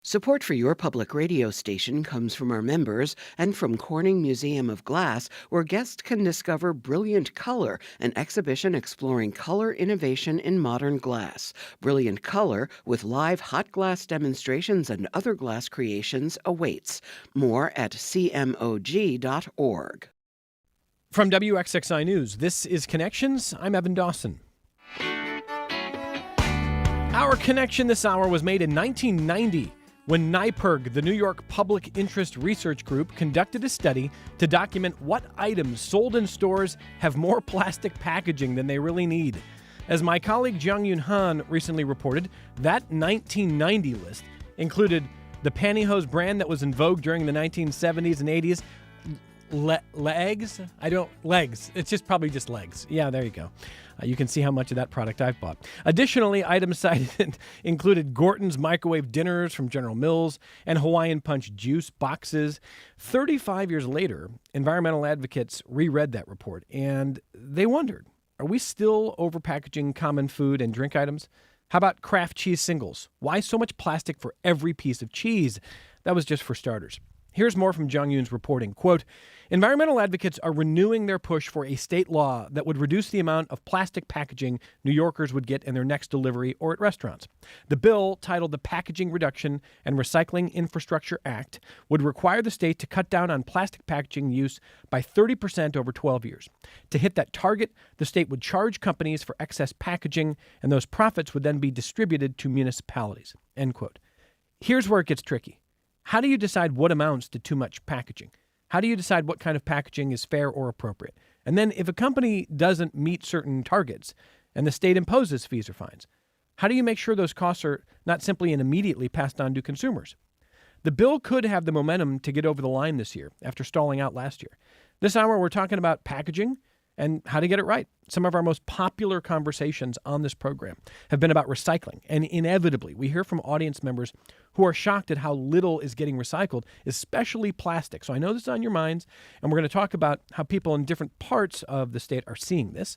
Support for your public radio station comes from our members and from Corning Museum of Glass, where guests can discover Brilliant Color, an exhibition exploring color innovation in modern glass. Brilliant Color, with live hot glass demonstrations and other glass creations, awaits. More at cmog.org. From WXXI News, this is Connections. I'm Evan Dawson. Our connection this hour was made in 1990 when NYPIRG, the New York Public Interest Research Group, conducted a study to document what items sold in stores have more plastic packaging than they really need. As my colleague Jung-Yoon Han recently reported, that 1990 list included the pantyhose brand that was in vogue during the 1970s and 80s, Legs? Legs. It's just probably just legs. Yeah, there you go. You can see how much of that product I've bought. Additionally, items cited included Gorton's microwave dinners from General Mills and Hawaiian Punch juice boxes. 35 years later, environmental advocates reread that report, and they wondered, are we still overpackaging common food and drink items? How about Kraft cheese singles? Why so much plastic for every piece of cheese? That was just for starters. Here's more from Jung-Yoon's reporting. Quote, environmental advocates are renewing their push for a state law that would reduce the amount of plastic packaging New Yorkers would get in their next delivery or at restaurants. The bill, titled the Packaging Reduction and Recycling Infrastructure Act, would require the state to cut down on plastic packaging use by 30% over 12 years. To hit that target, the state would charge companies for excess packaging, and those profits would then be distributed to municipalities. End quote. Here's where it gets tricky. How do you decide what amounts to too much packaging? How do you decide what kind of packaging is fair or appropriate? And then if a company doesn't meet certain targets and the state imposes fees or fines, how do you make sure those costs are not simply and immediately passed on to consumers? The bill could have the momentum to get over the line this year after stalling out last year. This hour, we're talking about packaging and how to get it right. Some of our most popular conversations on this program have been about recycling. And inevitably, we hear from audience members who are shocked at how little is getting recycled, especially plastic. So I know this is on your minds, and we're going to talk about how people in different parts of the state are seeing this.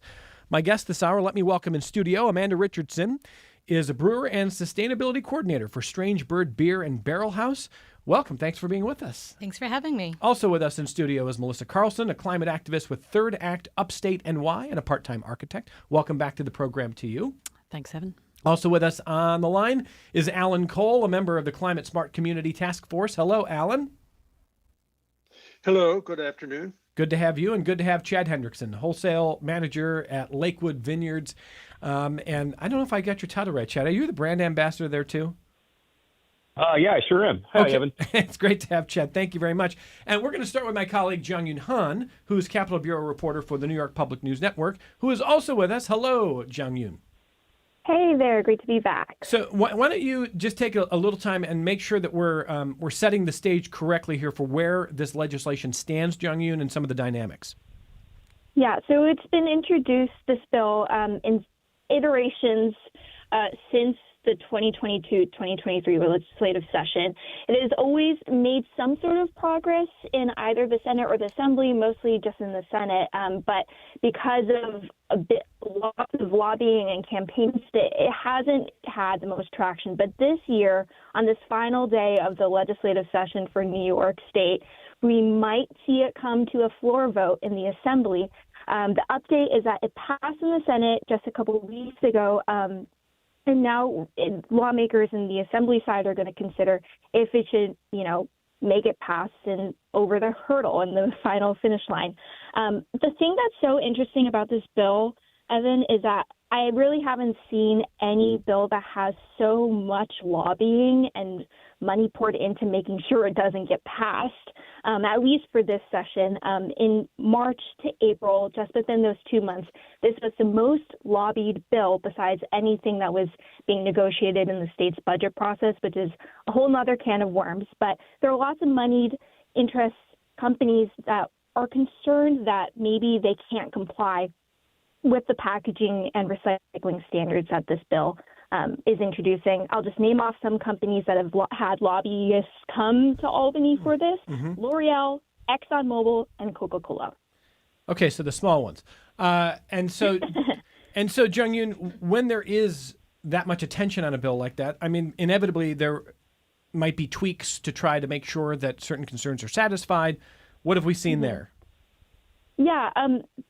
My guest this hour, let me welcome in studio, Amanda Richardson, is a brewer and sustainability coordinator for Strange Bird Beer and Barrel House. Welcome. Thanks for being with us. Thanks for having me. Also with us in studio is Melissa Carlson, a climate activist with Third Act Upstate NY and a part-time architect. Welcome back to the program to you. Thanks, Evan. Also with us on the line is Alan Cole, a member of the Climate Smart Community Task Force. Hello, Alan. Hello. Good afternoon. Good to have you, and good to have Chad Hendrickson, wholesale manager at Lakewood Vineyards. And I don't know if I got your title right, Chad. Are you the brand ambassador there too? Yeah, I sure am. Hi, okay. Evan. It's great to have Chad. Thank you very much. And we're going to start with my colleague, Jung-Yoon Han, who's Capitol Bureau reporter for the New York Public News Network, who is also with us. Hello, Jung-Yoon. Hey there. Great to be back. So why don't you just take a little time and make sure that we're setting the stage correctly here for where this legislation stands, Jung-Yoon, and some of the dynamics. Yeah, so it's been introduced, this bill, in iterations since the 2022-2023 legislative session. It has always made some sort of progress in either the Senate or the Assembly, mostly just in the Senate. But because of lots of lobbying and campaigns, it hasn't had the most traction. But this year, on this final day of the legislative session for New York State, we might see it come to a floor vote in the Assembly. The update is that it passed in the Senate just a couple of weeks ago. And now lawmakers in the Assembly side are going to consider if it should, make it past and over the hurdle and the final finish line. The thing that's so interesting about this bill, Evan, is that I really haven't seen any bill that has so much lobbying and money poured into making sure it doesn't get passed, at least for this session. In March to April, just within those 2 months, this was the most lobbied bill besides anything that was being negotiated in the state's budget process, which is a whole nother can of worms. But there are lots of moneyed interest companies that are concerned that maybe they can't comply with the packaging and recycling standards that this bill is introducing. I'll just name off some companies that have had lobbyists come to Albany for this: L'Oreal, ExxonMobil, and Coca-Cola. Okay, so the small ones. And so Jung-Yoon, when there is that much attention on a bill like that, I mean, inevitably there might be tweaks to try to make sure that certain concerns are satisfied. What have we seen there? Yeah,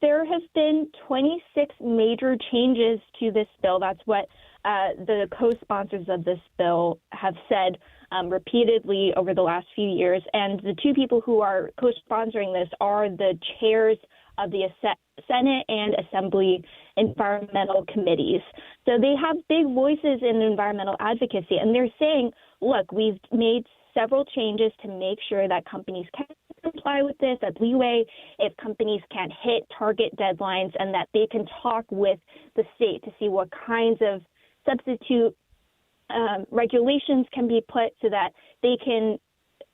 there have been 26 major changes to this bill. That's what the co-sponsors of this bill have said repeatedly over the last few years. And the two people who are co-sponsoring this are the chairs of the Senate and Assembly environmental committees. So they have big voices in environmental advocacy, and they're saying, look, we've made several changes to make sure that companies can comply with this, that leeway if companies can't hit target deadlines, and that they can talk with the state to see what kinds of substitute regulations can be put so that they can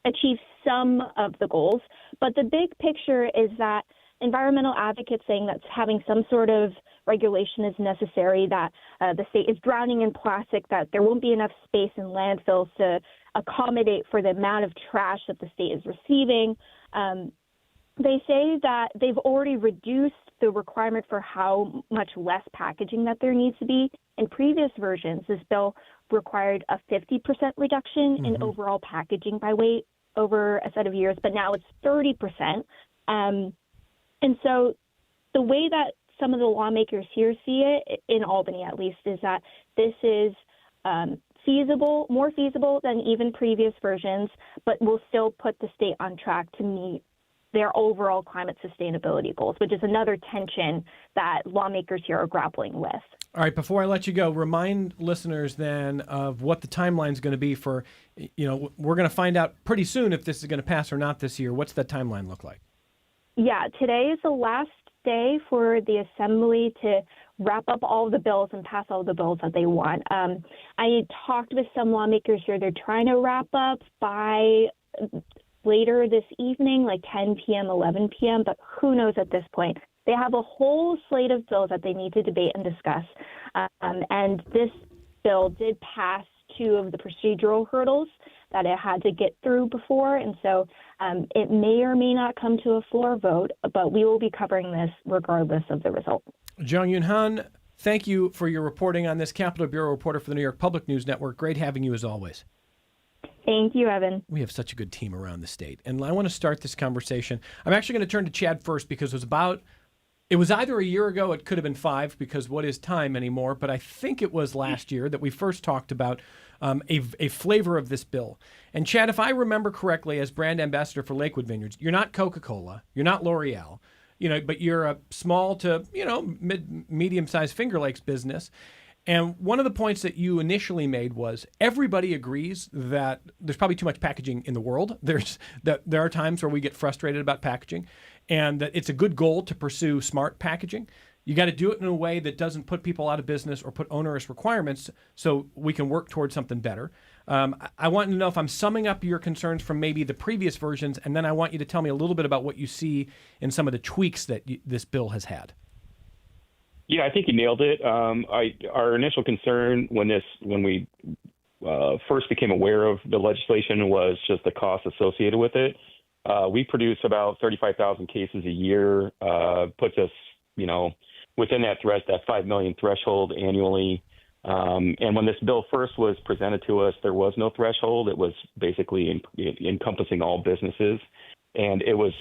achieve some of the goals. But the big picture is that environmental advocates saying that having some sort of regulation is necessary, that the state is drowning in plastic, that there won't be enough space in landfills to accommodate for the amount of trash that the state is receiving. They say that they've already reduced the requirement for how much less packaging that there needs to be. In previous versions, this bill required a 50% reduction in overall packaging by weight over a set of years, but now it's 30%. And so the way that some of the lawmakers here see it, in Albany at least, is that this is more feasible than even previous versions, but will still put the state on track to meet their overall climate sustainability goals, which is another tension that lawmakers here are grappling with. All right, before I let you go, remind listeners then of what the timeline is going to be for, we're going to find out pretty soon if this is going to pass or not this year. What's that timeline look like? Yeah, today is the last day for the Assembly to wrap up all the bills and pass all the bills that they want. I talked with some lawmakers here. They're trying to wrap up by later this evening, like 10 p.m., 11 p.m., but who knows at this point. They have a whole slate of bills that they need to debate and discuss. And this bill did pass two of the procedural hurdles that it had to get through before. And so it may or may not come to a floor vote, but we will be covering this regardless of the result. Jung-Yoon Han, thank you for your reporting on this. Capitol Bureau reporter for the New York Public News Network. Great having you as always. Thank you, Evan. We have such a good team around the state. And I want to start this conversation. I'm actually going to turn to Chad first because it was either a year ago, it could have been 5, because what is time anymore? But I think it was last year that we first talked about a flavor of this bill. And Chad, if I remember correctly, as brand ambassador for Lakewood Vineyards, you're not Coca-Cola, you're not L'Oreal, but you're a small to, medium-sized Finger Lakes business. And one of the points that you initially made was everybody agrees that there's probably too much packaging in the world. There are times where we get frustrated about packaging, and that it's a good goal to pursue smart packaging. You got to do it in a way that doesn't put people out of business or put onerous requirements so we can work towards something better. I want to know if I'm summing up your concerns from maybe the previous versions, and then I want you to tell me a little bit about what you see in some of the tweaks that this bill has had. Yeah, I think you nailed it. Our initial concern when we first became aware of the legislation was just the cost associated with it. We produce about 35,000 cases a year, puts us, within that 5 million threshold annually. And when this bill first was presented to us, there was no threshold. It was basically encompassing all businesses. And it was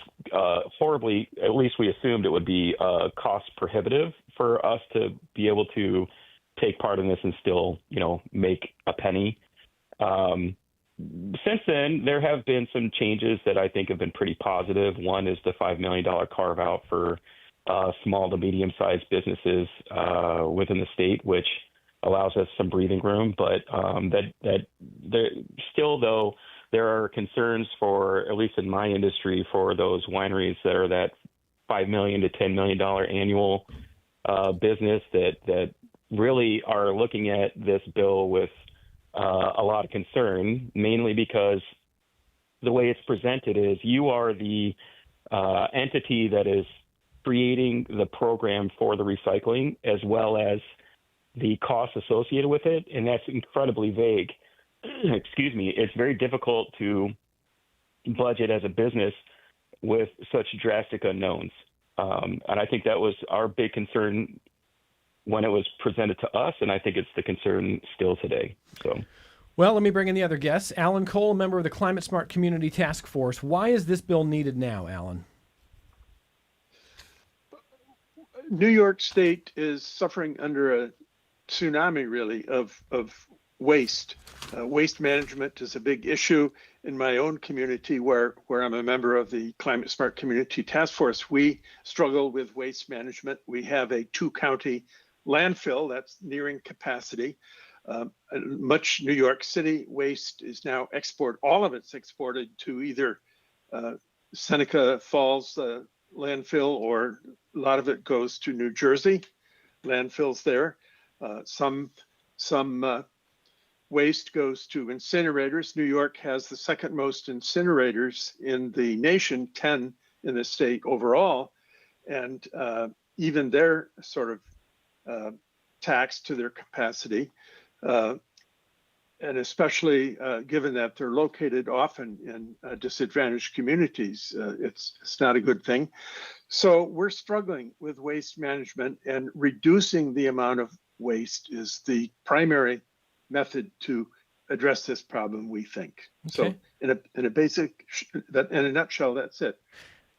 horribly, at least we assumed it would be cost prohibitive for us to be able to take part in this and still, make a penny. Since then, there have been some changes that I think have been pretty positive. One is the $5 million carve out for small to medium-sized businesses within the state, which allows us some breathing room. But there are concerns for, at least in my industry, for those wineries that are that $5 million to $10 million annual business that really are looking at this bill with a lot of concern, mainly because the way it's presented is you are the entity that is creating the program for the recycling as well as the costs associated with it, and that's incredibly vague. Excuse me. It's very difficult to budget as a business with such drastic unknowns. And I think that was our big concern when it was presented to us, and I think it's the concern still today. So, Well, let me bring in the other guests. Alan Cole, member of the Climate Smart Community Task Force. Why is this bill needed now, Alan? New York State is suffering under a tsunami, really, of waste. Waste management is a big issue in my own community, where I'm a member of the Climate Smart Community Task Force. We struggle with waste management. We have a 2-county landfill that's nearing capacity. Much New York City waste is now all of it's exported to either Seneca Falls landfill, or a lot of it goes to New Jersey landfills there. Some waste goes to incinerators. New York has the second most incinerators in the nation, 10 in the state overall, and even they're sort of taxed to their capacity. And especially given that they're located often in disadvantaged communities, it's not a good thing. So we're struggling with waste management, and reducing the amount of waste is the primary method to address this problem, we think. Okay. So in a nutshell, that's it.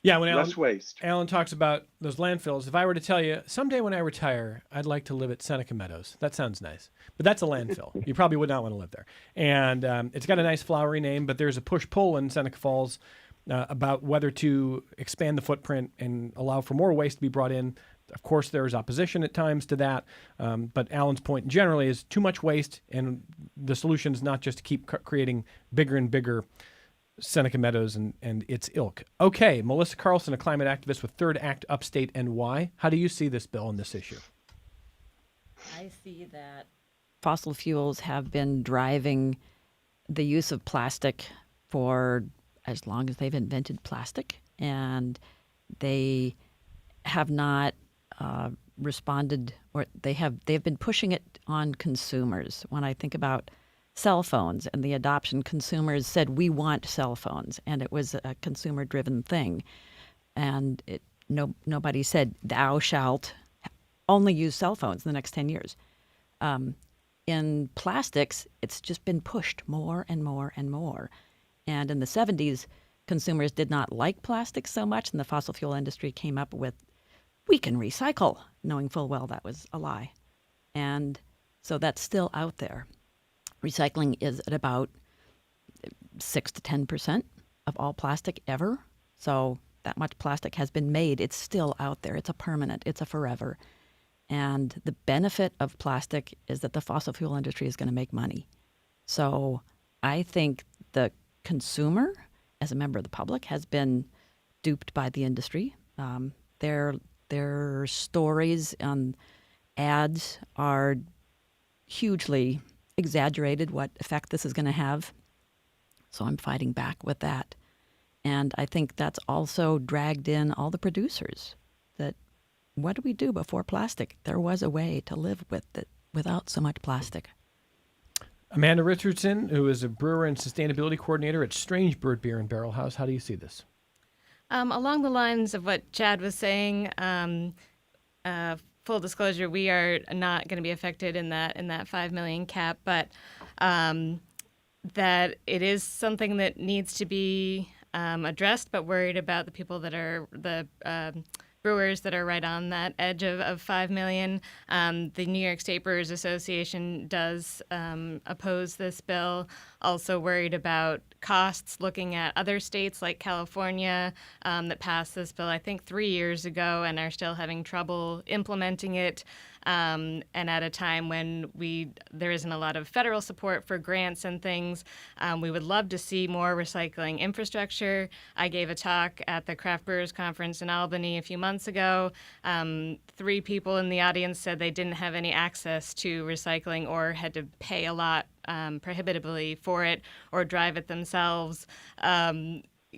Yeah, when Less waste. Alan talks about those landfills, if I were to tell you, someday when I retire, I'd like to live at Seneca Meadows. That sounds nice. But that's a landfill. You probably would not want to live there. And it's got a nice flowery name, but there's a push-pull in Seneca Falls about whether to expand the footprint and allow for more waste to be brought in. Of course, there's opposition at times to that. But Alan's point generally is too much waste, and the solution is not just to keep creating bigger and bigger Seneca Meadows and its ilk. Okay, Melissa Carlson, a climate activist with Third Act Upstate NY. How do you see this bill and this issue? I see that fossil fuels have been driving the use of plastic for as long as they've invented plastic, and they have not responded, or they've been pushing it on consumers. When I think about cell phones and the adoption, consumers said, we want cell phones, and it was a consumer-driven thing. And nobody said, thou shalt only use cell phones in the next 10 years. In plastics, it's just been pushed more and more and more. And in the 70s, consumers did not like plastics so much, and the fossil fuel industry came up with, we can recycle, knowing full well that was a lie. And so that's still out there. Recycling is at about 6 to 10% of all plastic ever. So that much plastic has been made. It's still out there. It's a permanent. It's a forever. And the benefit of plastic is that the fossil fuel industry is going to make money. So I think the consumer, as a member of the public, has been duped by the industry. Their stories on ads are hugely exaggerated what effect this is going to have. So I'm fighting back with that. And I think that's also dragged in all the producers. That what do we do before plastic? There was a way to live with it without so much plastic. Amanda Richardson, who is a brewer and sustainability coordinator at Strange Bird Beer and Barrel House. How do you see this? Along the lines of what Chad was saying, full disclosure, we are not going to be affected in that 5 million cap, but that it is something that needs to be addressed, but worried about the people that are the brewers that are right on that edge of 5 million. The New York State Brewers Association does oppose this bill, also worried about costs, looking at other states like California that passed this bill, I think, 3 years ago and are still having trouble implementing it. And at a time when there isn't a lot of federal support for grants and things, we would love to see more recycling infrastructure. I gave a talk at the Craft Brewers Conference in Albany a few months ago. 3 people in the audience said they didn't have any access to recycling or had to pay a lot prohibitively for it or drive it themselves.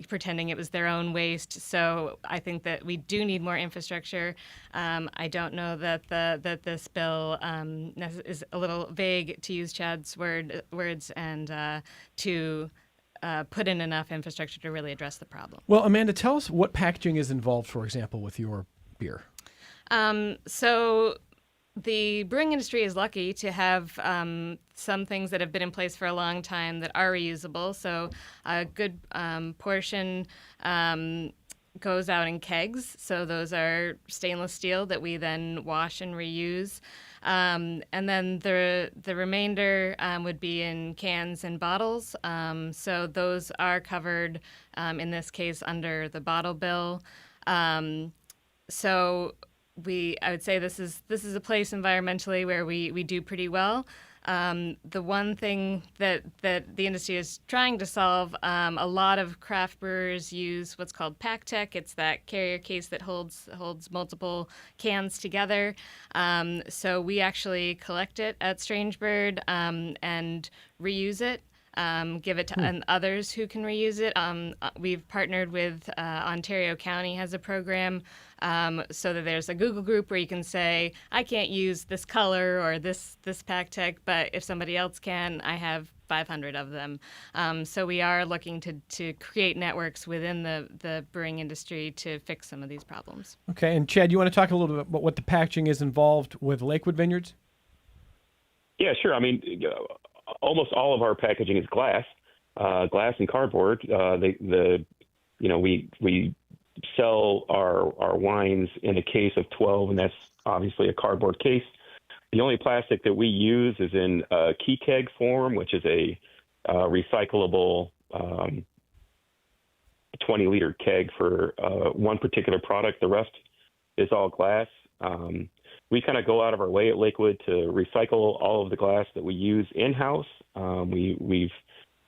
Pretending it was their own waste. So I think that we do need more infrastructure. I don't know that this bill is a little vague, to use Chad's words, and to put in enough infrastructure to really address the problem. Well, Amanda, tell us what packaging is involved, for example, with your beer. So the brewing industry is lucky to have some things that have been in place for a long time that are reusable. So a good portion goes out in kegs. So those are stainless steel that we then wash and reuse. And then the remainder would be in cans and bottles. So those are covered, in this case, under the bottle bill. So I would say this is a place environmentally where we do pretty well. The one thing that the industry is trying to solve, a lot of craft brewers use what's called PakTech. It's that carrier case that holds multiple cans together. So we actually collect it at Strangebird and reuse it. Give it to others who can reuse it. We've partnered with Ontario County has a program so that there's a Google group where you can say, I can't use this color or this PakTech, but if somebody else can, I have 500 of them. So we are looking to create networks within the brewing industry to fix some of these problems. Okay, and Chad, you want to talk a little bit about what the packaging is involved with Lakewood Vineyards? Yeah, sure. I mean, almost all of our packaging is glass and cardboard. We sell our wines in a case of 12, and that's obviously a cardboard case. The only plastic that we use is in key keg form, which is a recyclable 20-liter keg for one particular product. The rest is all glass. We kind of go out of our way at Lakewood to recycle all of the glass that we use in-house. We've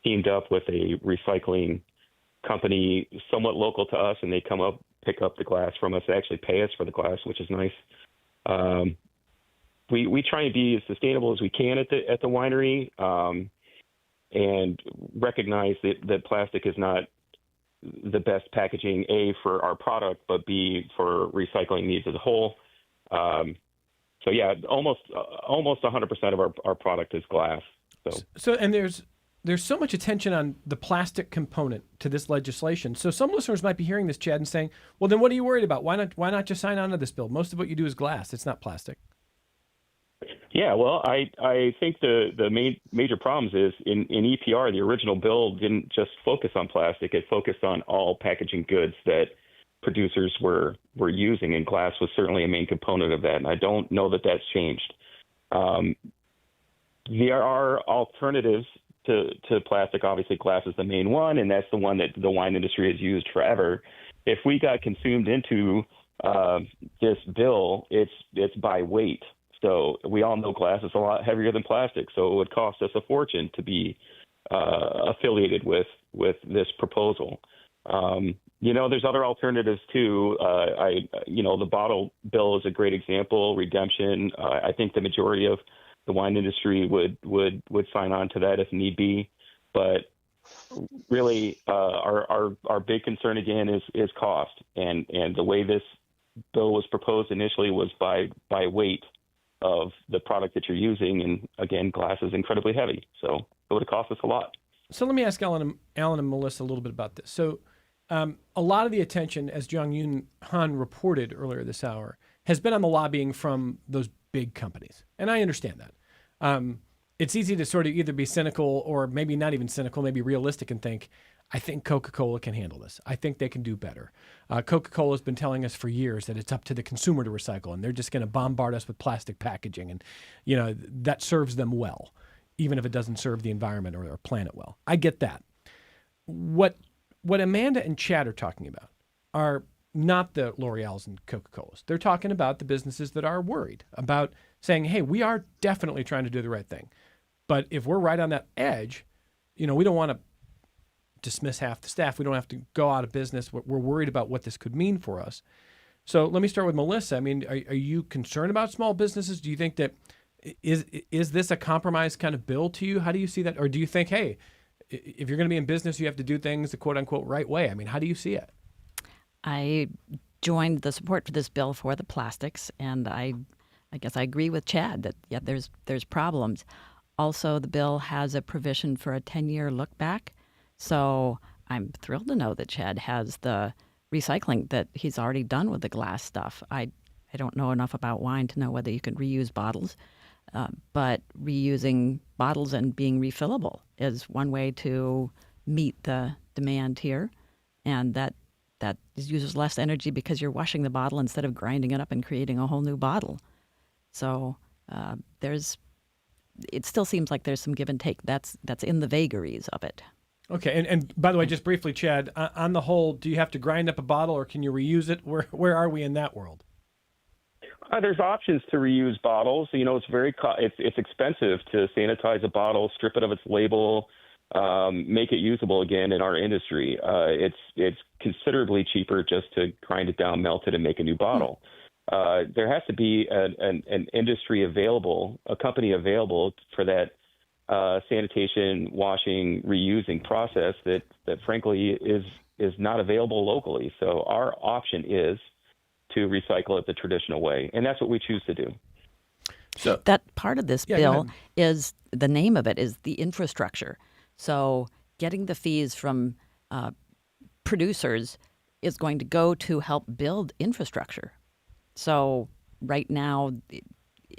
teamed up with a recycling company somewhat local to us, and they come up, pick up the glass from us. They actually pay us for the glass, which is nice. We try and be as sustainable as we can at the winery, and recognize that plastic is not the best packaging, A, for our product, but B, for recycling needs as a whole. So yeah, almost 100% of our product is glass. So and there's so much attention on the plastic component to this legislation. So some listeners might be hearing this, Chad, and saying, "Well, then what are you worried about? Why not just sign on to this bill? Most of what you do is glass. It's not plastic." Yeah, well, I think the major problems is in EPR, the original bill didn't just focus on plastic. It focused on all packaging goods that producers were using, and glass was certainly a main component of that. And I don't know that that's changed. There are alternatives to plastic. Obviously, glass is the main one, and that's the one that the wine industry has used forever. If we got consumed into this bill, it's by weight. So we all know glass is a lot heavier than plastic, so it would cost us a fortune to be affiliated with this proposal. There's other alternatives too. The bottle bill is a great example. Redemption. I think the majority of the wine industry would sign on to that if need be. But really, our big concern again is cost, and the way this bill was proposed initially was by weight of the product that you're using, and again, glass is incredibly heavy, so it would have cost us a lot. So let me ask Alan and Melissa a little bit about this. So a lot of the attention, as Jong-Yoon Han reported earlier this hour, has been on the lobbying from those big companies, and I understand that. It's easy to sort of either be cynical or maybe not even cynical, maybe realistic, and think, I think Coca-Cola can handle this. I think they can do better. Coca-Cola has been telling us for years that it's up to the consumer to recycle, and they're just going to bombard us with plastic packaging, and that serves them well, even if it doesn't serve the environment or our planet well. I get that. What Amanda and Chad are talking about are not the L'Oreals and Coca-Colas. They're talking about the businesses that are worried about saying, hey, we are definitely trying to do the right thing. But if we're right on that edge, we don't want to dismiss half the staff. We don't have to go out of business. We're worried about what this could mean for us. So let me start with Melissa. I mean, are you concerned about small businesses? Do you think that is this a compromise kind of bill to you? How do you see that? Or do you think, hey, if you're going to be in business, you have to do things the quote unquote right way? I mean, how do you see it? I joined the support for this bill for the plastics, and I guess I agree with Chad that there's problems. Also, the bill has a provision for a 10-year look back. So I'm thrilled to know that Chad has the recycling that he's already done with the glass stuff. I I don't know enough about wine to know whether you can reuse bottles, but reusing bottles and being refillable is one way to meet the demand here, and that uses less energy because you're washing the bottle instead of grinding it up and creating a whole new bottle. So it still seems like there's some give and take. That's in the vagaries of it. Okay, and by the way, just briefly, Chad, on the whole, do you have to grind up a bottle or can you reuse it? Where are we in that world? There's options to reuse bottles. It's it's expensive to sanitize a bottle, strip it of its label, make it usable again in our industry. It's considerably cheaper just to grind it down, melt it, and make a new bottle. There has to be an industry available, a company available for that sanitation, washing, reusing process that frankly is not available locally. So our option is to recycle it the traditional way, and that's what we choose to do. So that part of this go bill ahead. is the name of it is the infrastructure. So getting the fees from producers is going to go to help build infrastructure. So right now,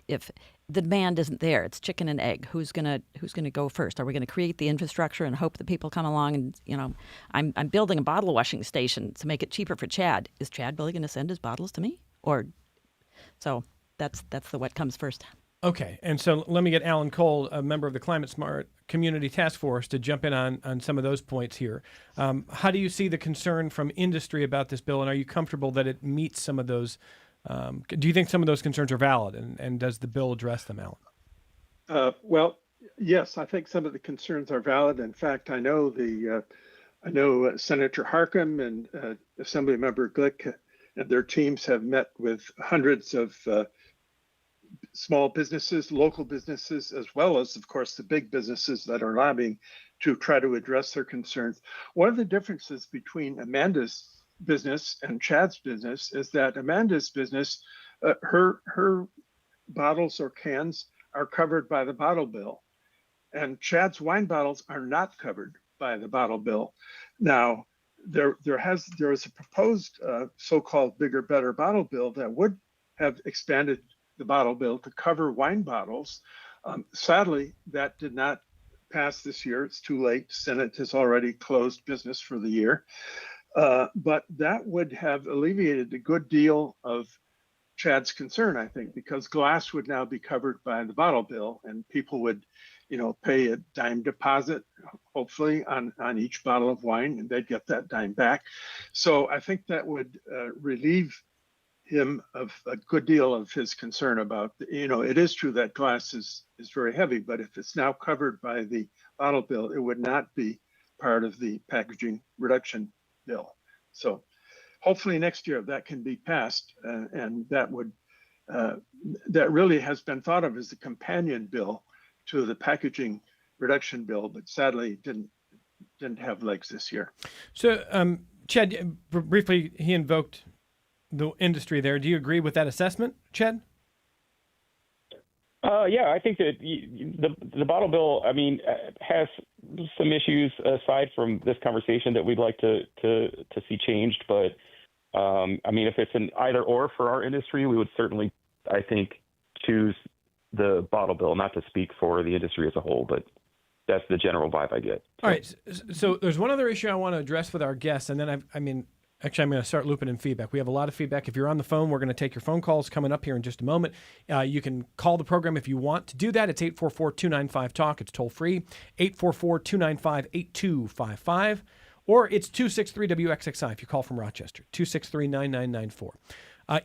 if the demand isn't there, it's chicken and egg. Who's gonna go first? Are we going to create the infrastructure and hope that people come along and I'm building a bottle washing station to make it cheaper for Chad. Is Chad really going to send his bottles to me? Or so that's what comes first. Okay, and so let me get Alan Cole, a member of the Climate Smart Community Task Force, to jump in on some of those points here. How do you see the concern from industry about this bill, and are you comfortable that it meets some of those? Do you think some of those concerns are valid, and does the bill address them, Alan? Well, yes, I think some of the concerns are valid. In fact, I know Senator Harkin and Assemblymember Glick and their teams have met with hundreds of small businesses, local businesses, as well as, of course, the big businesses that are lobbying to try to address their concerns. One of the differences between Amanda's business and Chad's business is that Amanda's business, her bottles or cans are covered by the bottle bill, and Chad's wine bottles are not covered by the bottle bill. Now, there is a proposed so-called bigger, better bottle bill that would have expanded the bottle bill to cover wine bottles. Sadly, that did not pass this year. It's too late. Senate has already closed business for the year. But that would have alleviated a good deal of Chad's concern, I think, because glass would now be covered by the bottle bill, and people would, pay a dime deposit, hopefully, on each bottle of wine, and they'd get that dime back. So I think that would relieve him of a good deal of his concern about, it is true that glass is very heavy, but if it's now covered by the bottle bill, it would not be part of the packaging reduction bill. So hopefully next year that can be passed, and that really has been thought of as the companion bill to the packaging reduction bill, but sadly didn't have legs this year. So, Chad, briefly, he invoked the industry there. Do you agree with that assessment, Chad? Yeah, I think that the bottle bill, has some issues aside from this conversation that we'd like to see changed. But if it's an either or for our industry, we would certainly, I think, choose the bottle bill. Not to speak for the industry as a whole, but that's the general vibe I get. So. All right. So there's one other issue I want to address with our guests, and then Actually, I'm going to start looping in feedback. We have a lot of feedback. If you're on the phone, we're going to take your phone calls coming up here in just a moment. You can call the program if you want to do that. It's 844-295-TALK. It's toll free, 844-295-8255. Or it's 263-WXXI if you call from Rochester, 263-9994.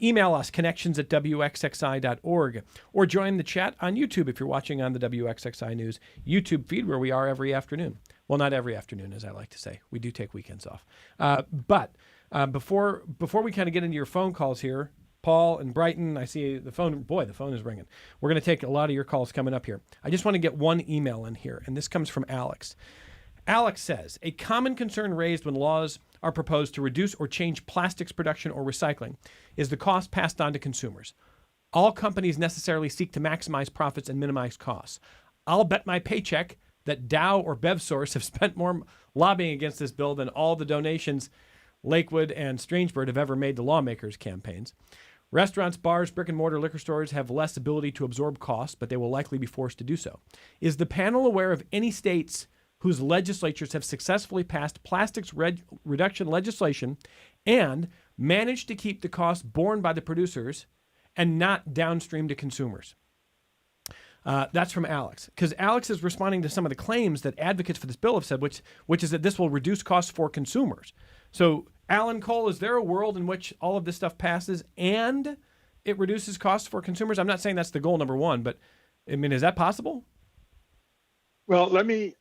Email us, connections@wxxi.org, or join the chat on YouTube if you're watching on the WXXI News YouTube feed, where we are every afternoon. Well, not every afternoon, as I like to say. We do take weekends off. But before we kind of get into your phone calls here, Paul and Brighton, I see the phone. Boy, the phone is ringing. We're going to take a lot of your calls coming up here. I just want to get one email in here, and this comes from Alex. Alex says, a common concern raised when laws are proposed to reduce or change plastics production or recycling is the cost passed on to consumers. All companies necessarily seek to maximize profits and minimize costs. I'll bet my paycheck that Dow or BevSource have spent more lobbying against this bill than all the donations Lakewood and Strangeburg have ever made to lawmakers' campaigns. Restaurants, bars, brick and mortar liquor stores have less ability to absorb costs, but they will likely be forced to do so. Is the panel aware of any states whose legislatures have successfully passed plastics reduction legislation and managed to keep the cost borne by the producers and not downstream to consumers? That's from Alex, because Alex is responding to some of the claims that advocates for this bill have said, which is that this will reduce costs for consumers. So, Alan Cole, is there a world in which all of this stuff passes and it reduces costs for consumers? I'm not saying that's the goal number one, but I mean, is that possible? Well, let me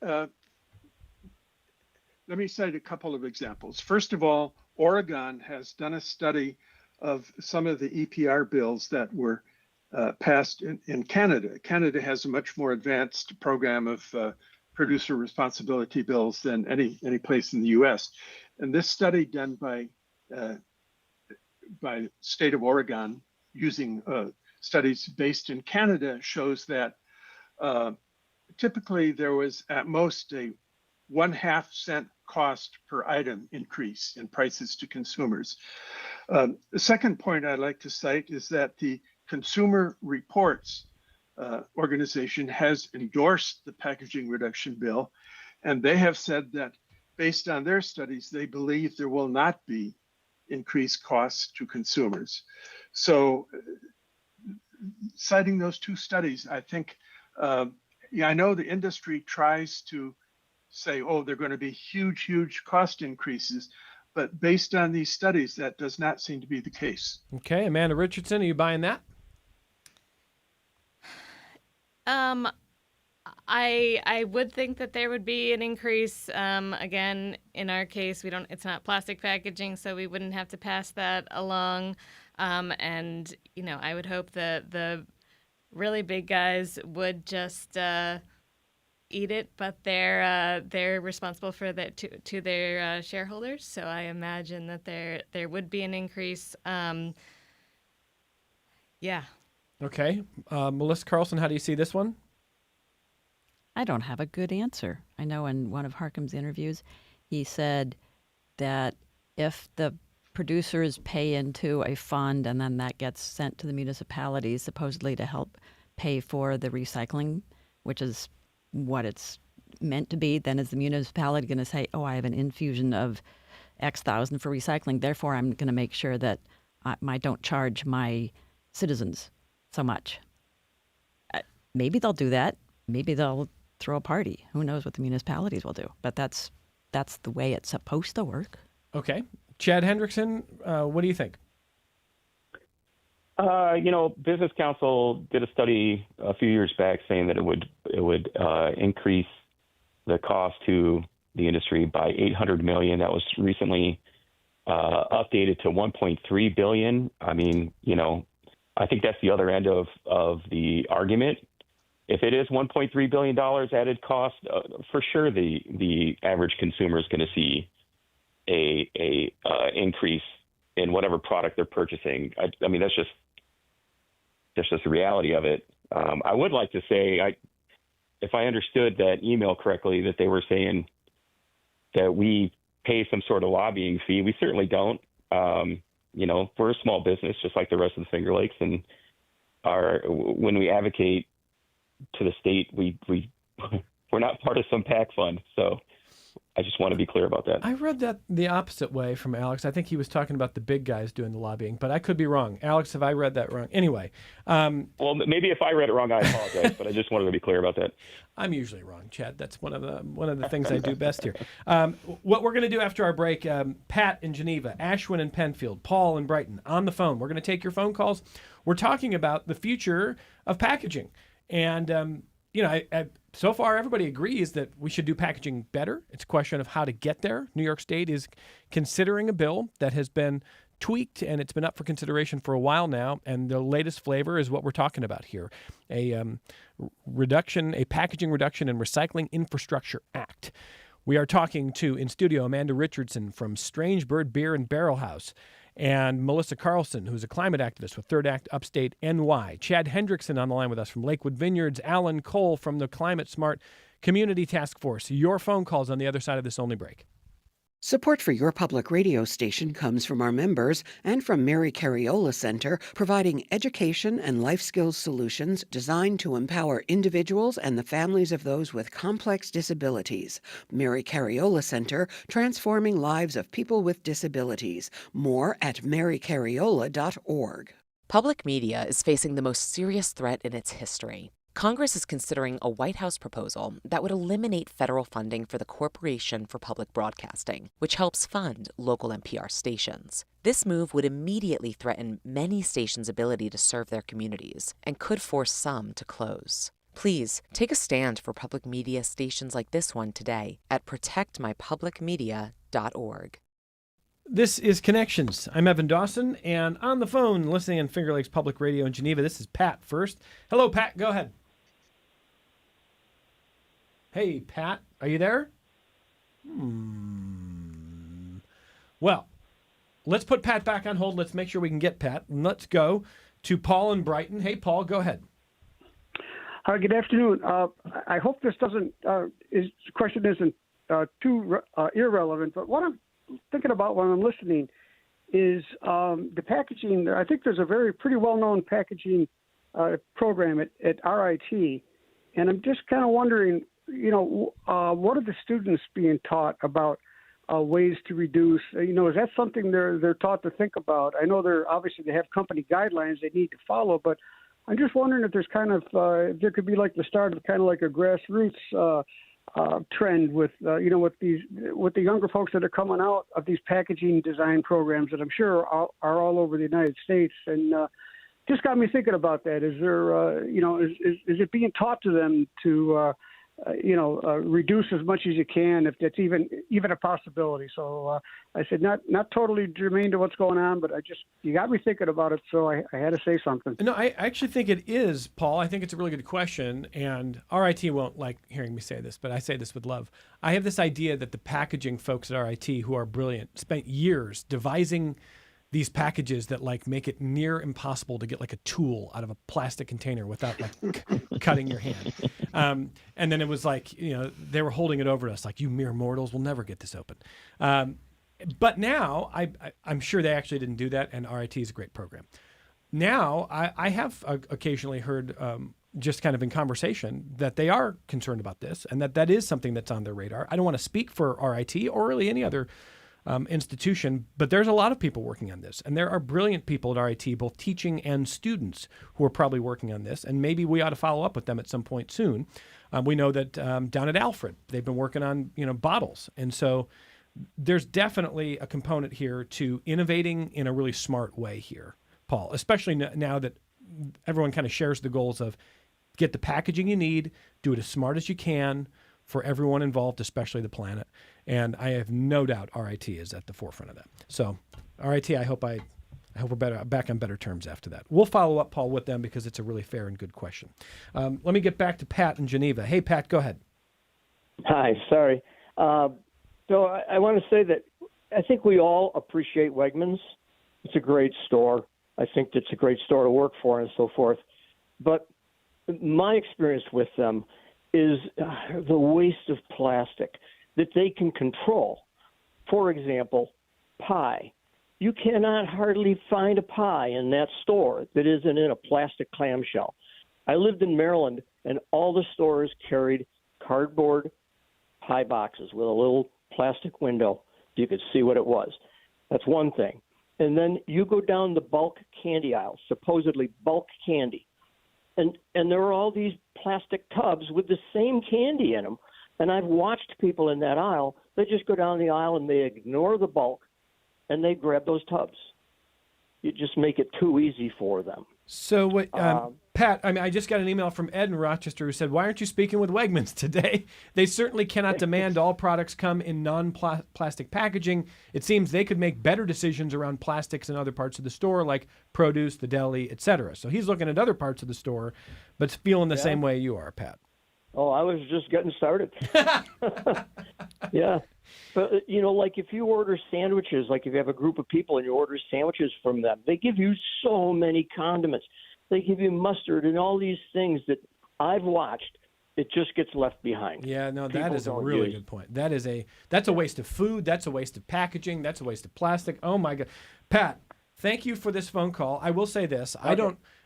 cite a couple of examples. First of all, Oregon has done a study of some of the EPR bills that were passed in Canada. Canada has a much more advanced program of producer responsibility bills than any place in the U.S. And this study done by state of Oregon using studies based in Canada shows that typically there was at most a 1/2 cent cost per item increase in prices to consumers. The second point I'd like to cite is that the Consumer Reports organization has endorsed the packaging reduction bill, and they have said that based on their studies, they believe there will not be increased costs to consumers. So citing those two studies, I think, I know the industry tries to say, oh, there are going to be huge cost increases, but based on these studies, that does not seem to be the case. Okay, Amanda Richardson, are you buying that? I would think that there would be an increase. Again, in our case, it's not plastic packaging, so we wouldn't have to pass that along. And I would hope that the really big guys would just eat it, but they're responsible for that to their shareholders. So I imagine that there would be an increase. Yeah. Okay, Melissa Carlson, how do you see this one? I don't have a good answer. I know in one of Harkham's interviews, he said that if the producers pay into a fund and then that gets sent to the municipalities, supposedly to help pay for the recycling, which is what it's meant to be, then is the municipality going to say, oh, I have an infusion of X thousand for recycling, therefore I'm going to make sure that I don't charge my citizens so much. Maybe they'll do that. Maybe they'll throw a party. Who knows what the municipalities will do? But that's the way it's supposed to work. Okay. Chad Hendrickson, what do you think? Business Council did a study a few years back saying that it would increase the cost to the industry by $800 million. That was recently updated to $1.3 billion. I mean, I think that's the other end of the argument. If it is $1.3 billion added cost, for sure the average consumer is going to see a increase in whatever product they're purchasing. I mean, that's just the reality of it. I would like to say, if I understood that email correctly, that they were saying that we pay some sort of lobbying fee. We certainly don't. We're a small business, just like the rest of the Finger Lakes, and when we advocate to the state, we're not part of some PAC fund. So I just want to be clear about that. I read that the opposite way from Alex. I think he was talking about the big guys doing the lobbying, but I could be wrong. Alex, have I read that wrong? Anyway. Well, maybe if I read it wrong, I apologize, but I just wanted to be clear about that. I'm usually wrong, Chad. That's one of the things I do best here. What we're going to do after our break, Pat in Geneva, Ashwin in Penfield, Paul in Brighton, on the phone. We're going to take your phone calls. We're talking about the future of packaging. And, so far everybody agrees that we should do packaging better. It's a question of how to get there. New York State is considering a bill that has been tweaked, and it's been up for consideration for a while now. And the latest flavor is what we're talking about here, a packaging reduction and recycling infrastructure act. We are talking to, in studio, Amanda Richardson from Strange Bird Beer and Barrel House, and Melissa Carlson, who's a climate activist with Third Act Upstate NY. Chad Hendrickson on the line with us from Lakewood Vineyards. Alan Cole from the Climate Smart Community Task Force. Your phone calls on the other side of this only break. Support for your public radio station comes from our members and from Mary Cariola Center, providing education and life skills solutions designed to empower individuals and the families of those with complex disabilities. Mary Cariola Center, transforming lives of people with disabilities. More at marycariola.org. Public media is facing the most serious threat in its history. Congress is considering a White House proposal that would eliminate federal funding for the Corporation for Public Broadcasting, which helps fund local NPR stations. This move would immediately threaten many stations' ability to serve their communities and could force some to close. Please take a stand for public media stations like this one today at protectmypublicmedia.org. This is Connections. I'm Evan Dawson, and on the phone, listening on Finger Lakes Public Radio in Geneva, this is Pat first. Hello, Pat. Go ahead. Hey, Pat. Are you there? Well, let's put Pat back on hold. Let's make sure we can get Pat. And let's go to Paul in Brighton. Hey, Paul. Go ahead. Hi, good afternoon. I hope this doesn't, the question isn't too irrelevant, but what I'm thinking about when I'm listening is the packaging. I think there's a pretty well-known packaging program at RIT, and I'm just kind of wondering, what are the students being taught about ways to reduce? Is that something they're taught to think about? I know they have company guidelines they need to follow, but I'm just wondering if there's if there could be like the start of kind of like a grassroots trend with the younger folks that are coming out of these packaging design programs that I'm sure are all over the United States, and just got me thinking about that. Is there is it being taught to them to reduce as much as you can, if that's even a possibility? So I said not totally germane to what's going on, but you got me thinking about it, so I had to say something. No, I actually think it is, Paul. I think it's a really good question, and RIT won't like hearing me say this, but I say this with love. I have this idea that the packaging folks at RIT, who are brilliant, spent years devising these packages that make it near impossible to get a tool out of a plastic container without cutting your hand. And then it was they were holding it over to us you mere mortals will never get this open. But now I'm sure they actually didn't do that, and RIT is a great program. Now I have occasionally heard just kind of in conversation that they are concerned about this, and that is something that's on their radar. I don't want to speak for RIT or really any other institution, but there's a lot of people working on this, and there are brilliant people at RIT, both teaching and students, who are probably working on this, and maybe we ought to follow up with them at some point soon. We know that down at Alfred, they've been working on bottles, and so there's definitely a component here to innovating in a really smart way here, Paul, especially now that everyone kind of shares the goals of get the packaging you need, do it as smart as you can for everyone involved, especially the planet. And I have no doubt RIT is at the forefront of that. So RIT, I hope we're back on better terms after that. We'll follow up, Paul, with them because it's a really fair and good question. Let me get back to Pat in Geneva. Hey, Pat, go ahead. Hi, sorry. So I want to say that I think we all appreciate Wegmans. It's a great store. I think it's a great store to work for and so forth. But my experience with them is the waste of plastic that they can control. For example, pie. You cannot hardly find a pie in that store that isn't in a plastic clamshell. I lived in Maryland, and all the stores carried cardboard pie boxes with a little plastic window so you could see what it was. That's one thing. And then you go down the bulk candy aisle, supposedly bulk candy, and there are all these plastic tubs with the same candy in them. And I've watched people in that aisle, they just go down the aisle and they ignore the bulk and they grab those tubs. You just make it too easy for them. So, Pat, I just got an email from Ed in Rochester who said, why aren't you speaking with Wegmans today? They certainly cannot demand all products come in non-plastic packaging. It seems they could make better decisions around plastics in other parts of the store, like produce, the deli, et cetera. So he's looking at other parts of the store, but feeling the same way you are, Pat. Oh, I was just getting started. Yeah. But, like if you order sandwiches, like if you have a group of people and you order sandwiches from them, they give you so many condiments. They give you mustard and all these things that I've watched it just gets left behind. Yeah, no, that People is a don't really use. good point. That's a waste of food. That's a waste of packaging. That's a waste of plastic. Oh my God, Pat, thank you for this phone call. I will say this: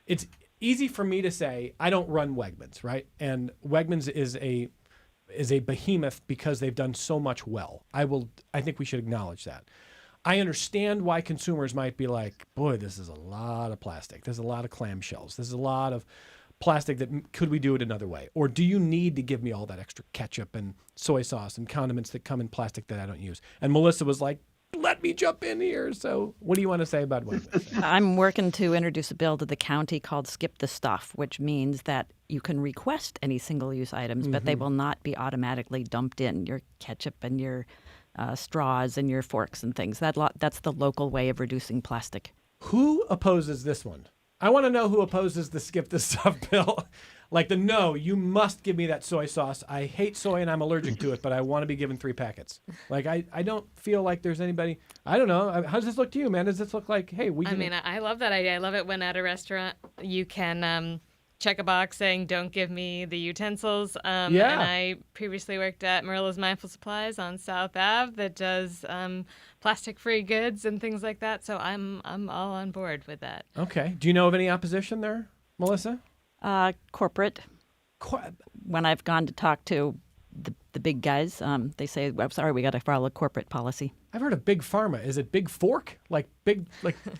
It's easy for me to say I don't run Wegmans, right? And Wegmans is a behemoth because they've done so much well. I think we should acknowledge that. I understand why consumers might be like, boy, this is a lot of plastic. There's a lot of clamshells. There's a lot of plastic that could we do it another way? Or do you need to give me all that extra ketchup and soy sauce and condiments that come in plastic that I don't use? And Melissa was like, let me jump in here. So what do you want to say about Wegmans? I'm working to introduce a bill to the county called Skip the Stuff, which means that you can request any single-use items, but they will not be automatically dumped in, your ketchup and your straws and your forks and things. That's the local way of reducing plastic. Who opposes this one? I want to know who opposes the Skip the Stuff bill. Like no, you must give me that soy sauce. I hate soy and I'm allergic to it, but I want to be given 3 packets. Like I don't feel like there's anybody. I don't know. How does this look to you, man? Does this look like, hey, I love that idea. I love it when at a restaurant you can check a box saying, don't give me the utensils. And I previously worked at Marilla's Mindful Supplies on South Ave that does plastic-free goods and things like that. So I'm all on board with that. Okay. Do you know of any opposition there, Melissa? Corporate. When I've gone to talk to the big guys, they say, I'm sorry, we got to follow corporate policy. I've heard of Big Pharma. Is it Big Fork? Like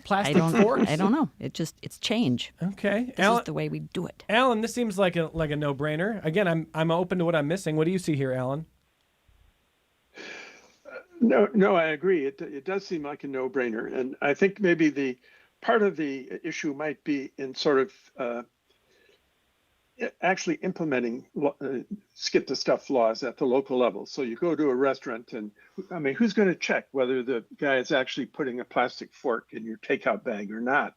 plastic forks? I don't know. It's change. Okay. This is the way we do it. Alan, this seems like a no-brainer. Again, I'm open to what I'm missing. What do you see here, Alan? No, I agree. It does seem like a no-brainer, and I think maybe the part of the issue might be in sort of actually implementing skip the stuff laws at the local level. So you go to a restaurant and who's going to check whether the guy is actually putting a plastic fork in your takeout bag or not?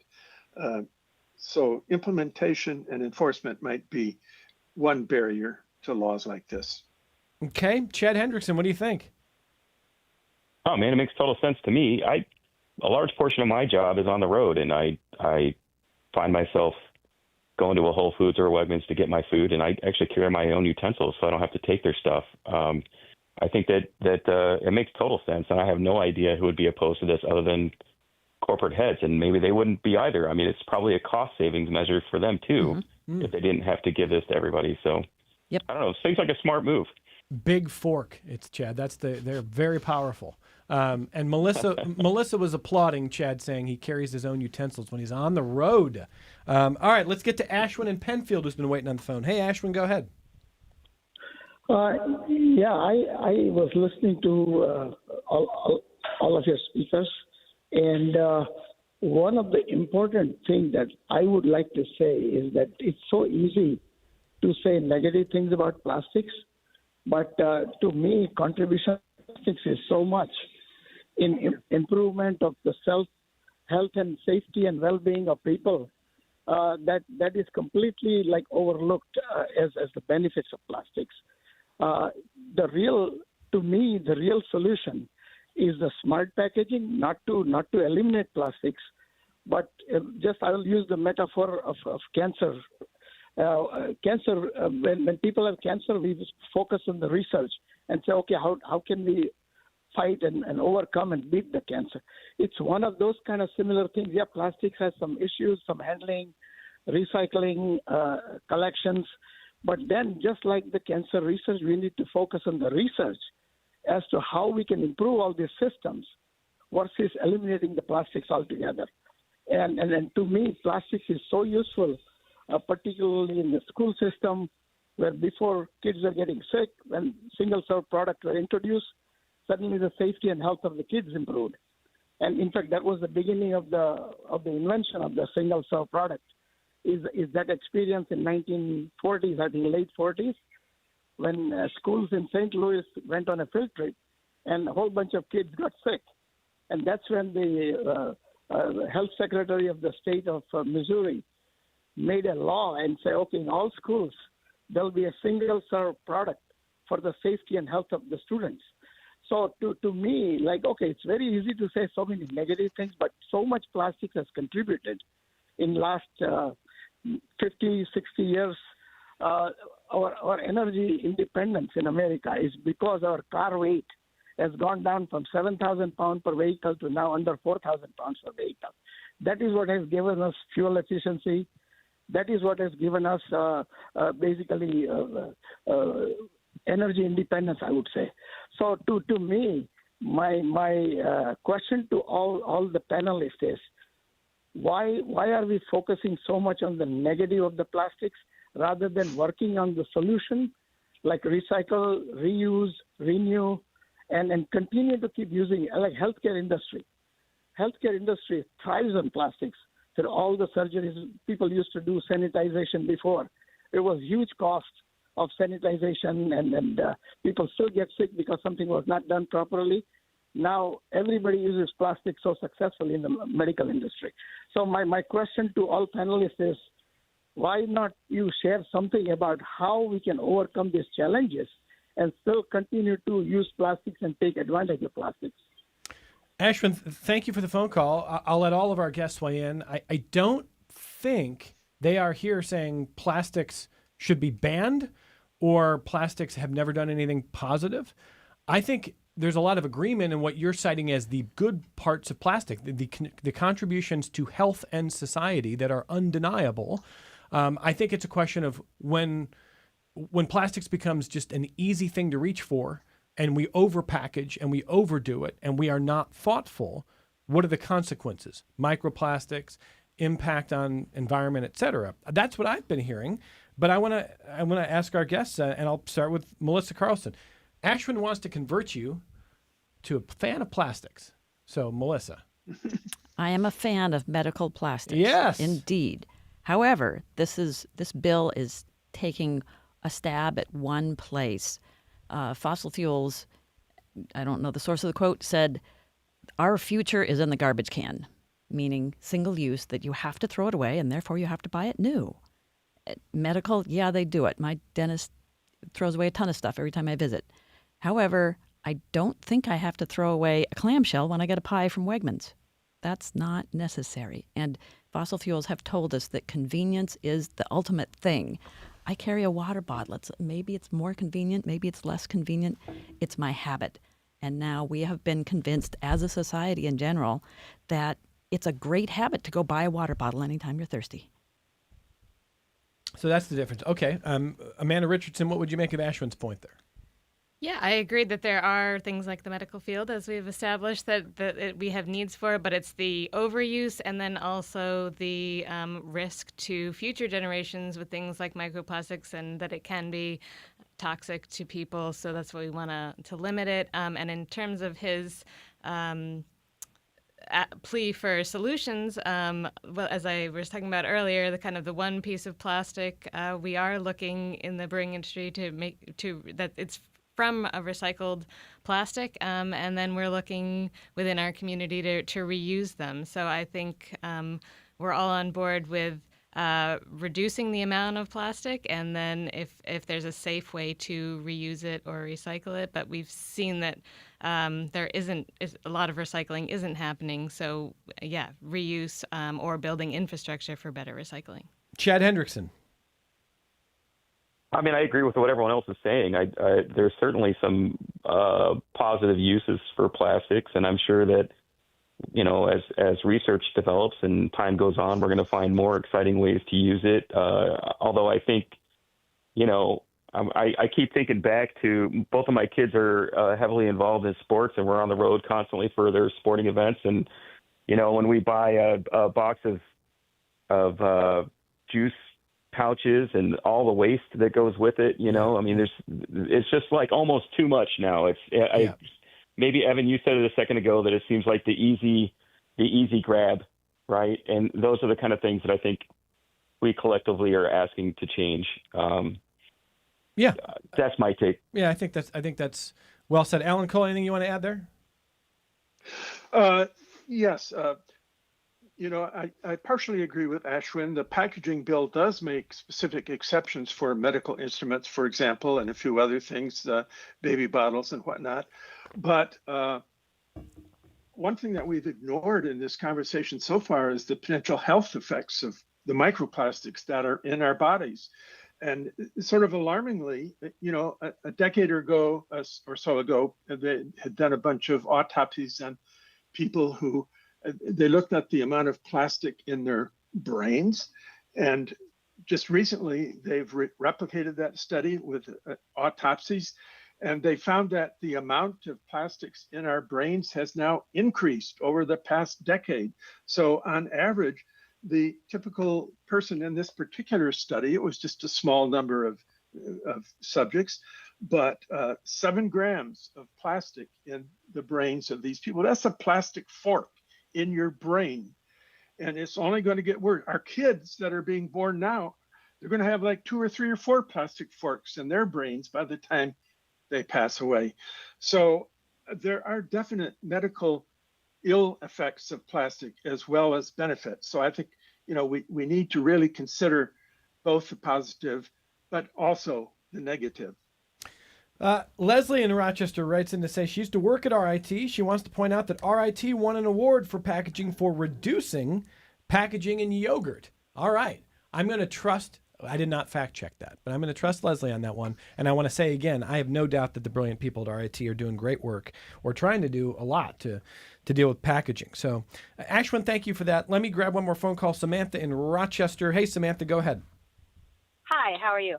So implementation and enforcement might be one barrier to laws like this. Okay. Chad Hendrickson, what do you think? Oh man, it makes total sense to me. A large portion of my job is on the road, and I find myself going to a Whole Foods or a Wegmans to get my food, and I actually carry my own utensils, so I don't have to take their stuff. I think that it makes total sense, and I have no idea who would be opposed to this other than corporate heads, and maybe they wouldn't be either. I mean, it's probably a cost savings measure for them too, if they didn't have to give this to everybody. So, yep. I don't know. It seems like a smart move. Big Fork, it's Chad. They're very powerful. And Melissa was applauding Chad, saying he carries his own utensils when he's on the road. All right, let's get to Ashwin in Penfield, who's been waiting on the phone. Hey, Ashwin, go ahead. I was listening to all of your speakers, and one of the important things that I would like to say is that it's so easy to say negative things about plastics, but to me, contribution to plastics is so much in improvement of the health and safety and well-being of people that is completely overlooked as the benefits of plastics. The real solution is the smart packaging, not to eliminate plastics, but I will use the metaphor of cancer. When people have cancer, we just focus on the research and say, okay, how can we fight and overcome and beat the cancer? It's one of those kind of similar things. Yeah, plastics has some issues, some handling, recycling, collections. But then, just like the cancer research, we need to focus on the research as to how we can improve all these systems versus eliminating the plastics altogether. And to me, plastics is so useful, particularly in the school system, where before kids are getting sick, when single-serve products were introduced, suddenly the safety and health of the kids improved. And in fact, that was the beginning of the invention of the single-serve product. Is that experience in 1940s, I think late 40s, when schools in St. Louis went on a field trip and a whole bunch of kids got sick. And that's when the health secretary of the state of Missouri made a law and said, okay, in all schools, there'll be a single-serve product for the safety and health of the students. So to me, it's very easy to say so many negative things, but so much plastics has contributed in last 50, 60 years. our energy independence in America is because our car weight has gone down from 7,000 pounds per vehicle to now under 4,000 pounds per vehicle. That is what has given us fuel efficiency. That is what has given us basically energy independence, I would say. So to me, my question to all the panelists is, why are we focusing so much on the negative of the plastics rather than working on the solution, like recycle, reuse, renew, and continue to keep using, like healthcare industry. Healthcare industry thrives on plastics. So all the surgeries people used to do sanitization before, it was huge cost of sanitization, and people still get sick because something was not done properly. Now everybody uses plastic so successfully in the medical industry. So my question to all panelists is, why not you share something about how we can overcome these challenges and still continue to use plastics and take advantage of plastics? Ashwin, thank you for the phone call. I'll let all of our guests weigh in. I don't think they are here saying plastics should be banned or plastics have never done anything positive. I think there's a lot of agreement in what you're citing as the good parts of plastic, the contributions to health and society that are undeniable. I think it's a question of when plastics becomes just an easy thing to reach for, and we overpackage and we overdo it and we are not thoughtful, what are the consequences? Microplastics, impact on environment, et cetera. That's what I've been hearing. But I want to ask our guests, and I'll start with Melissa Carlson. Ashwin wants to convert you to a fan of plastics. So, Melissa. I am a fan of medical plastics. Yes. Indeed. However, this bill is taking a stab at one place. Fossil fuels, I don't know the source of the quote, said, our future is in the garbage can, meaning single use, that you have to throw it away and therefore you have to buy it new. Medical, yeah, they do it. My dentist throws away a ton of stuff every time I visit. However, I don't think I have to throw away a clamshell when I get a pie from Wegmans. That's not necessary. And fossil fuels have told us that convenience is the ultimate thing. I carry a water bottle. Maybe it's more convenient, maybe it's less convenient. It's my habit. And now we have been convinced as a society in general that it's a great habit to go buy a water bottle anytime you're thirsty. So that's the difference. Okay. Amanda Richardson, what would you make of Ashwin's point there? Yeah, I agree that there are things like the medical field, as we've established, that we have needs for, but it's the overuse and then also the risk to future generations with things like microplastics, and that it can be toxic to people. So that's why we want to limit it. And in terms of his plea for solutions, well, as I was talking about earlier, the one piece of plastic, we are looking in the brewing industry that it's from a recycled plastic, and then we're looking within our community to reuse them. So I think we're all on board with reducing the amount of plastic, and then if there's a safe way to reuse it or recycle it. But we've seen that there isn't a lot of recycling isn't happening. So yeah, reuse or building infrastructure for better recycling. Chad Hendrickson. I mean, I agree with what everyone else is saying. There's certainly some positive uses for plastics, and I'm sure that, you know, as research develops and time goes on, we're going to find more exciting ways to use it. Although I think, you know, I keep thinking back to both of my kids are heavily involved in sports, and we're on the road constantly for their sporting events. And, you know, when we buy a box of juice pouches and all the waste that goes with it, you know, I mean, it's just like almost too much now. Maybe Evan, you said it a second ago that it seems like the easy grab, right? And those are the kind of things that I think we collectively are asking to change. That's my take. Yeah, I think that's well said. Alan Cole, anything you want to add there? Yes. You know, I partially agree with Ashwin. The packaging bill does make specific exceptions for medical instruments, for example, and a few other things, baby bottles and whatnot. But one thing that we've ignored in this conversation so far is the potential health effects of the microplastics that are in our bodies. And sort of alarmingly, a decade ago or so ago, they had done a bunch of autopsies on people who they looked at the amount of plastic in their brains. And just recently, they've replicated that study with autopsies. And they found that the amount of plastics in our brains has now increased over the past decade. So on average, the typical person in this particular study, it was just a small number of subjects, but 7 grams of plastic in the brains of these people. That's a plastic fork in your brain. And it's only going to get worse. Our kids that are being born now, they're going to have like 2 or 3 or 4 plastic forks in their brains by the time they pass away. So there are definite medical ill effects of plastic as well as benefits. So I think, we need to really consider both the positive, but also the negative. Leslie in Rochester writes in to say she used to work at RIT. She wants to point out that RIT won an award for packaging for reducing packaging in yogurt. All right. I'm going to trust, I did not fact check that, but I'm going to trust Leslie on that one. And I want to say again, I have no doubt that the brilliant people at RIT are doing great work or trying to do a lot to deal with packaging. So Ashwin, thank you for that. Let me grab one more phone call. Samantha in Rochester. Hey, Samantha, go ahead. Hi, how are you?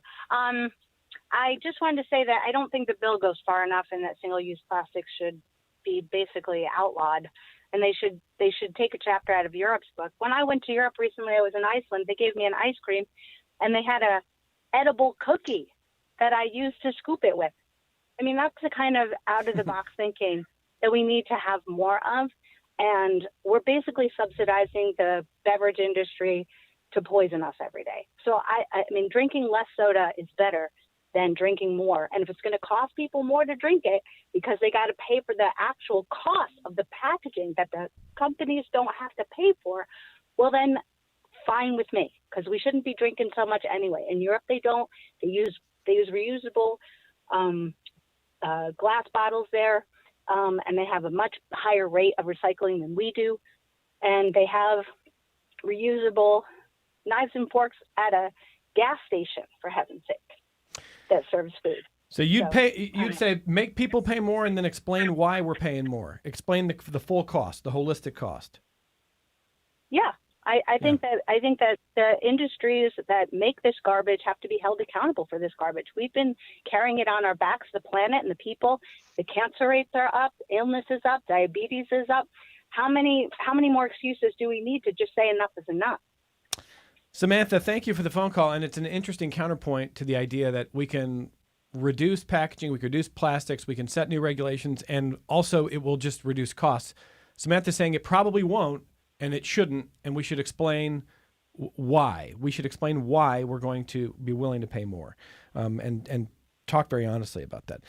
I just wanted to say that I don't think the bill goes far enough and that single-use plastics should be basically outlawed. And they should take a chapter out of Europe's book. When I went to Europe recently, I was in Iceland. They gave me an ice cream, and they had a edible cookie that I used to scoop it with. I mean, that's the kind of out-of-the-box thinking that we need to have more of. And we're basically subsidizing the beverage industry to poison us every day. So, I mean, drinking less soda is better than drinking more. And if it's going to cost people more to drink it because they got to pay for the actual cost of the packaging that the companies don't have to pay for, well, then fine with me, because we shouldn't be drinking so much anyway. In Europe, they don't. They use reusable glass bottles there, and they have a much higher rate of recycling than we do. And they have reusable knives and forks at a gas station, for heaven's sake, that serves food. So you'd say make people pay more and then explain why we're paying more. Explain the full cost, the holistic cost. Yeah. I think that the industries that make this garbage have to be held accountable for this garbage. We've been carrying it on our backs, the planet and the people. The cancer rates are up, illness is up, diabetes is up. How many more excuses do we need to just say enough is enough? Samantha, thank you for the phone call. And it's an interesting counterpoint to the idea that we can reduce packaging, we can reduce plastics, we can set new regulations, and also it will just reduce costs. Samantha's saying it probably won't, and it shouldn't, and we should explain why. We should explain why we're going to be willing to pay more, and talk very honestly about that.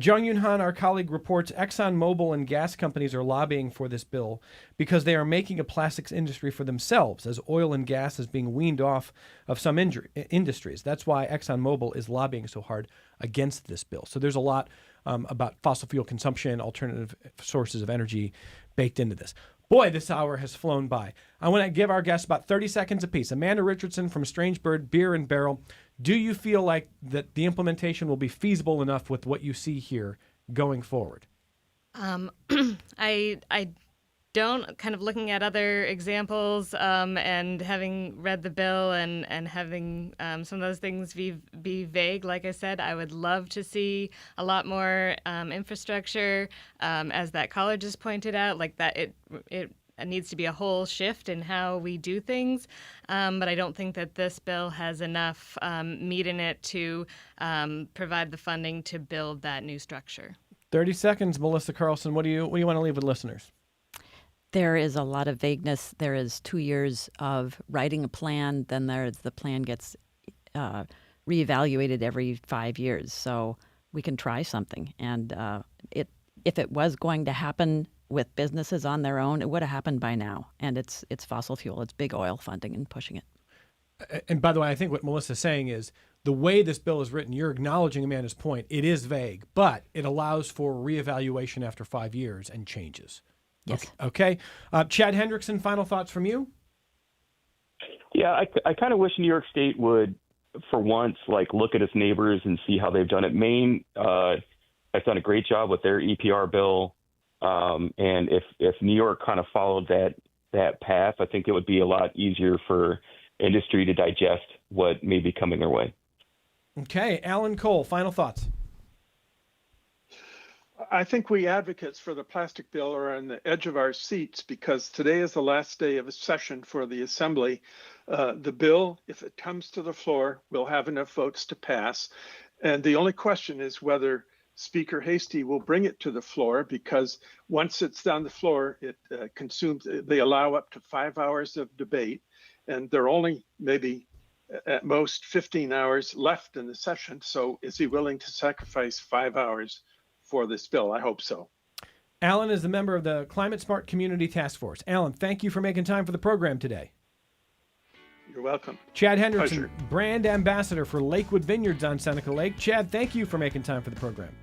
Jung Yoon Han, our colleague, reports ExxonMobil and gas companies are lobbying for this bill because they are making a plastics industry for themselves as oil and gas is being weaned off of some industries. That's why ExxonMobil is lobbying so hard against this bill. So there's a lot about fossil fuel consumption, alternative sources of energy baked into this. Boy, this hour has flown by. I want to give our guests about 30 seconds apiece. Amanda Richardson from Strange Bird Beer and Barrel. Do you feel like that the implementation will be feasible enough with what you see here going forward? I don't, kind of looking at other examples and having read the bill and having some of those things be vague. Like I said, I would love to see a lot more infrastructure, as that college has pointed out, like that it needs to be a whole shift in how we do things. But I don't think that this bill has enough meat in it to provide the funding to build that new structure. 30 seconds, Melissa Carlson. What do you want to leave with listeners? There is a lot of vagueness. There is 2 years of writing a plan. Then the plan gets reevaluated every 5 years. So we can try something. And if it was going to happen with businesses on their own, it would have happened by now. And it's fossil fuel. It's big oil funding and pushing it. And by the way, I think what Melissa's saying is the way this bill is written, you're acknowledging Amanda's point. It is vague, but it allows for reevaluation after 5 years and changes. Yes. Okay. Chad Hendrickson, final thoughts from you? Yeah, I kind of wish New York State would for once, like, look at its neighbors and see how they've done it. Maine has done a great job with their EPR bill. And if New York kind of followed that path, I think it would be a lot easier for industry to digest what may be coming their way. Okay, Alan Cole, final thoughts. I think we advocates for the plastic bill are on the edge of our seats because today is the last day of a session for the Assembly. The bill, if it comes to the floor, will have enough votes to pass. And the only question is whether Speaker Hastie will bring it to the floor, because once it's on the floor, it they allow up to 5 hours of debate, and there are only maybe at most 15 hours left in the session. So is he willing to sacrifice 5 hours for this bill? I hope so. Alan is a member of the Climate Smart Community Task Force. Alan, thank you for making time for the program today. You're welcome. Chad Hendrickson, Pleasure. brand ambassador for Lakewood Vineyards on Seneca Lake. Chad, thank you for making time for the program.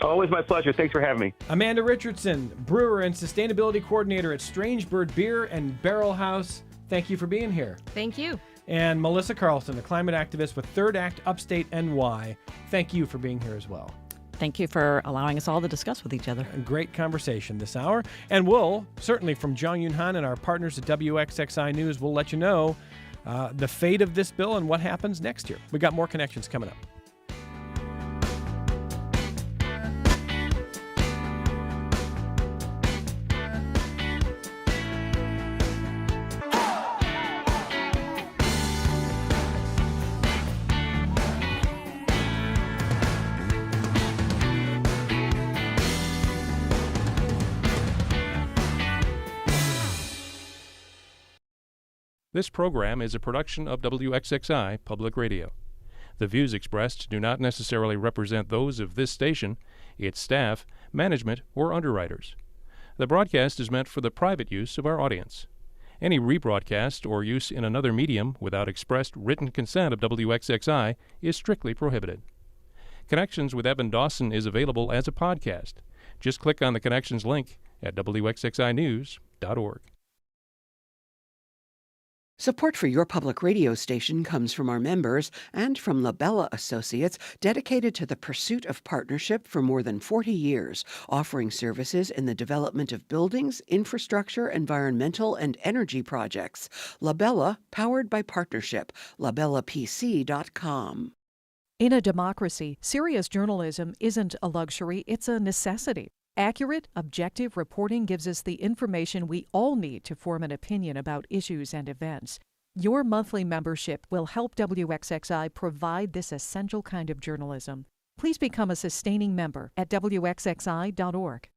Always my pleasure. Thanks for having me. Amanda Richardson, brewer and sustainability coordinator at Strange Bird Beer and Barrel House. Thank you for being here. Thank you. And Melissa Carlson, a climate activist with Third Act Upstate NY. Thank you for being here as well. Thank you for allowing us all to discuss with each other. A great conversation this hour. And we'll, certainly from Jong Yoon Han and our partners at WXXI News, we'll let you know the fate of this bill and what happens next year. We got more connections coming up. This program is a production of WXXI Public Radio. The views expressed do not necessarily represent those of this station, its staff, management, or underwriters. The broadcast is meant for the private use of our audience. Any rebroadcast or use in another medium without expressed written consent of WXXI is strictly prohibited. Connections with Evan Dawson is available as a podcast. Just click on the Connections link at WXXInews.org. Support for your public radio station comes from our members and from Labella Associates, dedicated to the pursuit of partnership for more than 40 years, offering services in the development of buildings, infrastructure, environmental, and energy projects. Labella, powered by partnership. LabellaPC.com. In a democracy, serious journalism isn't a luxury, it's a necessity. Accurate, objective reporting gives us the information we all need to form an opinion about issues and events. Your monthly membership will help WXXI provide this essential kind of journalism. Please become a sustaining member at WXXI.org.